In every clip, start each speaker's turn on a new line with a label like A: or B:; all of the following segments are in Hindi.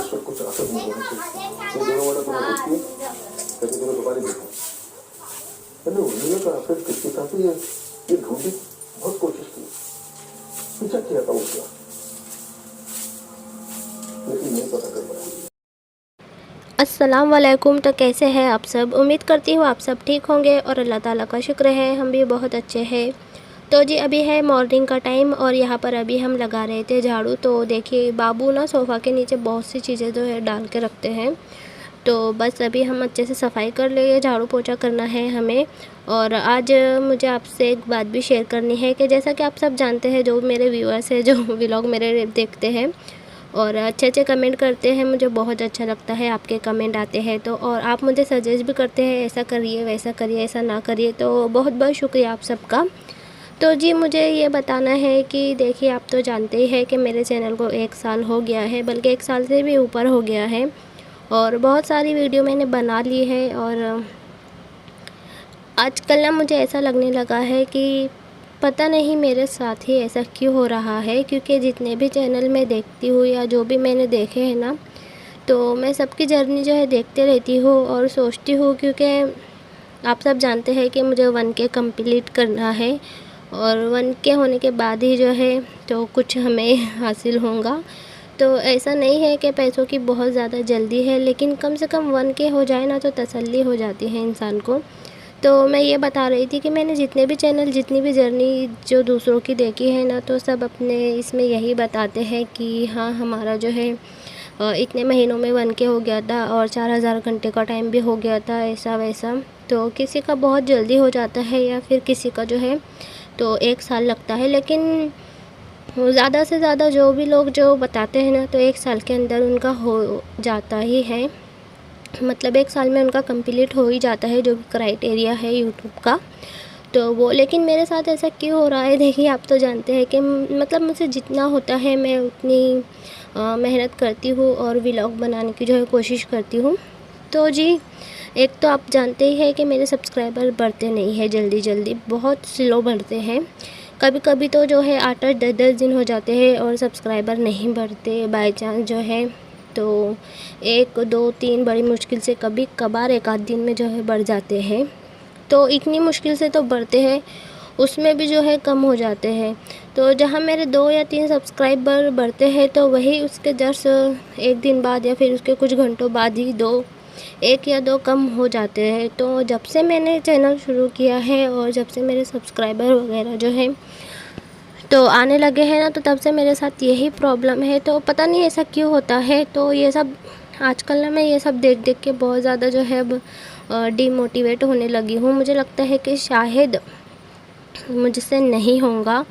A: पर कुछ असर नहीं होना चाहिए। दोनों वाला तुम्हारा देखती है कैसे दोनों दोबारा देखा मैंने उंगलियों का असर किसके साथ ये ढूंढी बहुत कोशिश की, पीछा किया था उसका, लेकिन नहीं पता कर पाया।
B: अस्सलाम वालेकुम। तो कैसे हैं आप सब? उम्मीद करती हूँ आप सब ठीक होंगे और अल्लाह ताला का शुक्र है हम भी बहुत अच्छे हैं। तो जी अभी है मॉर्निंग का टाइम और यहाँ पर अभी हम लगा रहे थे झाड़ू। तो देखिए बाबू ना सोफ़ा के नीचे बहुत सी चीज़ें जो है डाल के रखते हैं, तो बस अभी हम अच्छे से सफाई कर लिए, झाड़ू पोछा करना है हमें। और आज मुझे आपसे एक बात भी शेयर करनी है कि जैसा कि आप सब जानते हैं, जो मेरे व्यूअर्स हैं, जो व्लॉग मेरे देखते हैं और अच्छे अच्छे कमेंट करते हैं, मुझे बहुत अच्छा लगता है आपके कमेंट आते हैं तो। और आप मुझे सजेस्ट भी करते हैं ऐसा करिए वैसा करिए ऐसा ना करिए, तो बहुत बहुत शुक्रिया आप सबका। तो जी मुझे ये बताना है कि देखिए आप तो जानते ही हैं कि मेरे चैनल को 1 साल हो गया है, बल्कि 1 साल से भी ऊपर हो गया है और बहुत सारी वीडियो मैंने बना ली है। और आजकल ना मुझे ऐसा लगने लगा है कि पता नहीं मेरे साथ ही ऐसा क्यों हो रहा है, क्योंकि जितने भी चैनल मैं देखती हूँ या जो भी मैंने देखे हैं ना, तो मैं सबकी जर्नी जो है देखते रहती हूँ और सोचती हूँ, क्योंकि आप सब जानते हैं कि मुझे 1K कंप्लीट करना है और 1K होने के बाद ही जो है तो कुछ हमें हासिल होगा। तो ऐसा नहीं है कि पैसों की बहुत ज़्यादा जल्दी है, लेकिन कम से कम 1K हो जाए ना तो तसल्ली हो जाती है इंसान को। तो मैं ये बता रही थी कि मैंने जितने भी चैनल जितनी भी जर्नी जो दूसरों की देखी है ना, तो सब अपने इसमें यही बताते हैं कि हाँ हमारा जो है इतने महीनों में 1K हो गया था और 4000 घंटे का टाइम भी हो गया था, ऐसा वैसा। तो किसी का बहुत जल्दी हो जाता है या फिर किसी का जो है तो 1 साल लगता है, लेकिन ज़्यादा से ज़्यादा जो भी लोग जो बताते हैं ना, तो 1 साल के अंदर उनका हो जाता ही है, मतलब 1 साल में उनका कंप्लीट हो ही जाता है जो भी क्राइटेरिया है यूट्यूब का। तो वो, लेकिन मेरे साथ ऐसा क्यों हो रहा है देखिए आप तो जानते हैं कि मतलब मुझसे जितना होता है मैं उतनी मेहनत करती हूँ और व्लॉग बनाने की जो है कोशिश करती हूँ। तो जी एक तो आप जानते ही हैं कि मेरे सब्सक्राइबर बढ़ते नहीं हैं जल्दी जल्दी, बहुत स्लो बढ़ते हैं। कभी कभी तो जो है 8-8 10-10 दिन हो जाते हैं और सब्सक्राइबर नहीं बढ़ते बाय चांस जो है, तो 1 2 3 बड़ी मुश्किल से कभी कभार 1 आध दिन में जो है बढ़ जाते हैं। तो इतनी मुश्किल से तो बढ़ते हैं, उसमें भी जो है कम हो जाते हैं। तो जहाँ मेरे 2 या 3 सब्सक्राइबर बढ़ते हैं, तो वही उसके जस्ट 1 दिन बाद या फिर उसके कुछ घंटों बाद ही 1 या 2 कम हो जाते हैं। तो जब से मैंने चैनल शुरू किया है और जब से मेरे सब्सक्राइबर वगैरह जो है तो आने लगे हैं ना, तो तब से मेरे साथ यही प्रॉब्लम है। तो पता नहीं ऐसा क्यों होता है। तो ये सब आजकल ना मैं ये सब देख देख के बहुत ज़्यादा जो है अब डिमोटिवेट होने लगी हूँ। मुझे लगता है कि शायद मुझसे नहीं होगा,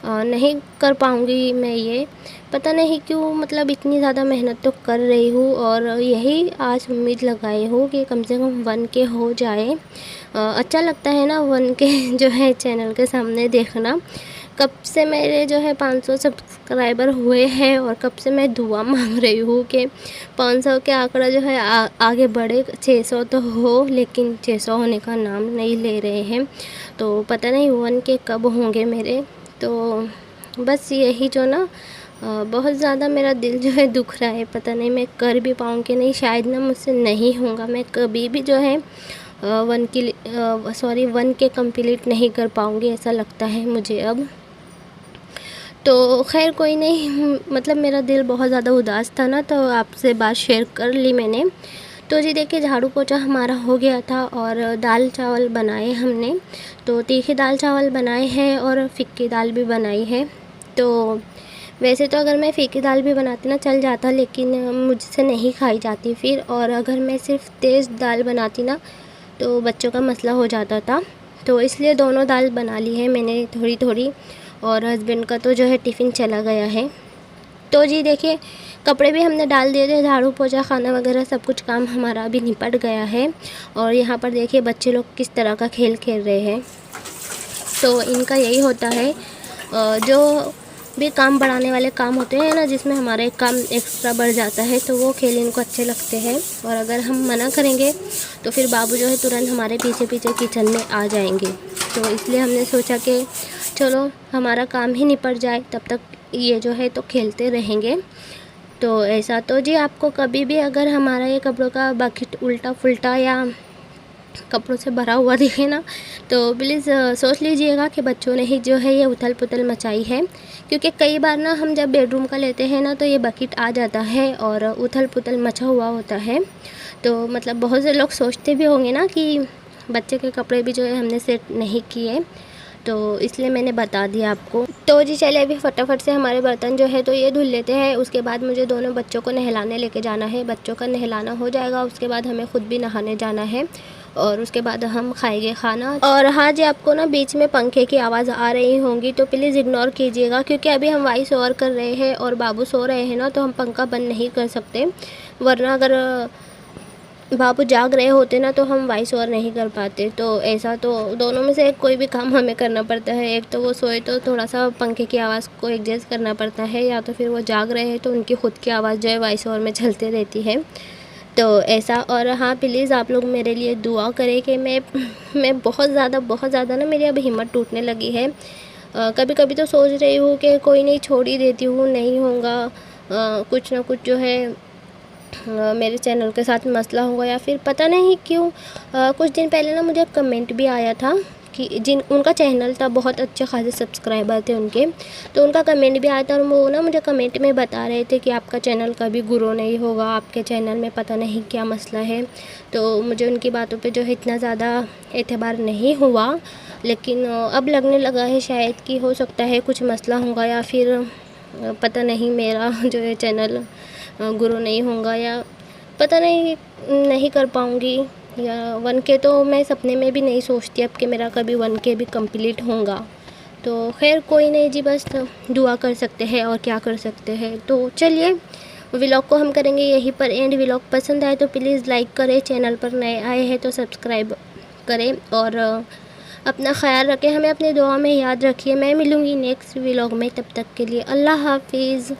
B: नहीं कर पाऊँगी मैं ये, पता नहीं क्यों। मतलब इतनी ज़्यादा मेहनत तो कर रही हूँ और यही आज उम्मीद लगाई हूँ कि कम से कम 1K हो जाए। अच्छा लगता है ना 1K जो है चैनल के सामने देखना। कब से मेरे जो है 500 सब्सक्राइबर हुए हैं और कब से मैं दुआ मांग रही हूँ कि 500 के आंकड़ा जो है आगे बढ़े, 600 तो हो, लेकिन 600 होने का नाम नहीं ले रहे हैं। तो पता नहीं 1K कब होंगे मेरे। तो बस यही जो ना बहुत ज़्यादा मेरा दिल जो है दुख रहा है, पता नहीं मैं कर भी पाऊँ कि नहीं। शायद ना मुझसे नहीं होगा, मैं कभी भी जो है 1K कंप्लीट नहीं कर पाऊँगी, ऐसा लगता है मुझे अब। तो खैर कोई नहीं, मतलब मेरा दिल बहुत ज़्यादा उदास था ना, तो आपसे बात शेयर कर ली मैंने। तो जी देखिए झाड़ू पोछा हमारा हो गया था और दाल चावल बनाए हमने। तो तीखी दाल चावल बनाए हैं और फिक्की दाल भी बनाई है। तो वैसे तो अगर मैं फीकी दाल भी बनाती ना चल जाता, लेकिन मुझसे नहीं खाई जाती फिर। और अगर मैं सिर्फ तेज़ दाल बनाती ना तो बच्चों का मसला हो जाता था, तो इसलिए दोनों दाल बना ली है मैंने थोड़ी थोड़ी। और हस्बैंड का तो जो है टिफ़िन चला गया है। तो जी देखिए कपड़े भी हमने डाल दिए थे, झाड़ू पोछा खाना वगैरह सब कुछ काम हमारा अभी निपट गया है। और यहाँ पर देखिए बच्चे लोग किस तरह का खेल खेल रहे हैं। तो इनका यही होता है, जो भी काम बढ़ाने वाले काम होते हैं ना, जिसमें हमारा एक काम एक्स्ट्रा बढ़ जाता है, तो वो खेल इनको अच्छे लगते हैं। और अगर हम मना करेंगे तो फिर बाबू जो है तुरंत हमारे पीछे पीछे किचन में आ जाएंगे। तो इसलिए हमने सोचा कि चलो हमारा काम ही निपट जाए, तब तक ये जो है तो खेलते रहेंगे। तो ऐसा तो जी आपको कभी भी अगर हमारा ये कपड़ों का बकेट उल्टा फुल्टा या कपड़ों से भरा हुआ दिखे ना, तो प्लीज़ सोच लीजिएगा कि बच्चों ने ही जो है ये उथल पुथल मचाई है। क्योंकि कई बार ना हम जब बेडरूम का लेते हैं ना, तो ये बकेट आ जाता है और उथल पुथल मचा हुआ होता है। तो मतलब बहुत से लोग सोचते भी होंगे ना कि बच्चे के कपड़े भी जो है हमने सेट नहीं किए, तो इसलिए मैंने बता दिया आपको। तो जी चलिए अभी फटाफट से हमारे बर्तन जो है तो ये धुल लेते हैं। उसके बाद मुझे दोनों बच्चों को नहलाने लेके जाना है। बच्चों का नहलाना हो जाएगा, उसके बाद हमें खुद भी नहाने जाना है और उसके बाद हम खाएंगे खाना। और हाँ जी, आपको ना बीच में पंखे की आवाज़ आ रही होंगी तो प्लीज़ इग्नोर कीजिएगा, क्योंकि अभी हम वॉइस ओवर कर रहे हैं और बाबू सो रहे हैं ना, तो हम पंखा बंद नहीं कर सकते। वरना अगर बाबू जाग रहे होते ना तो हम वॉइस ओवर नहीं कर पाते। तो ऐसा तो दोनों में से एक कोई भी काम हमें करना पड़ता है। एक तो वो सोए तो थोड़ा सा पंखे की आवाज़ को एडजस्ट करना पड़ता है, या तो फिर वो जाग रहे हैं तो उनकी खुद की आवाज़ जो है वॉइस ओवर में चलती रहती है। तो ऐसा। और हाँ प्लीज़ आप लोग मेरे लिए दुआ करें कि मैं बहुत ज़्यादा ना मेरी अब हिम्मत टूटने लगी है। कभी कभी तो सोच रही हूँ कि कोई नहीं, छोड़ ही देती हूँ, नहीं होगा, कुछ ना कुछ जो है मेरे चैनल के साथ मसला होगा, या फिर पता नहीं क्यों। कुछ दिन पहले ना मुझे कमेंट भी आया था कि उनका चैनल था, बहुत अच्छे खासे सब्सक्राइबर थे उनके, तो उनका कमेंट भी आया था और वो ना मुझे कमेंट में बता रहे थे कि आपका चैनल कभी ग्रो नहीं होगा, आपके चैनल में पता नहीं क्या मसला है। तो मुझे उनकी बातों पे जो है इतना ज़्यादा एतबार नहीं हुआ, लेकिन अब लगने लगा है शायद कि हो सकता है कुछ मसला होगा, या फिर पता नहीं मेरा जो है चैनल ग्रो नहीं होगा, या पता नहीं कर पाऊँगी, या 1K तो मैं सपने में भी नहीं सोचती अब कि मेरा कभी 1K भी कंप्लीट होगा। तो खैर कोई नहीं जी, बस दुआ कर सकते हैं और क्या कर सकते हैं। तो चलिए व्लॉग को हम करेंगे यहीं पर एंड। व्लॉग पसंद आए तो प्लीज़ लाइक करें, चैनल पर नए आए हैं तो सब्सक्राइब करें और अपना ख्याल रखें, हमें अपनी दुआ में याद रखिए। मैं मिलूँगी नेक्स्ट व्लॉग में, तब तक के लिए अल्लाह हाफिज़।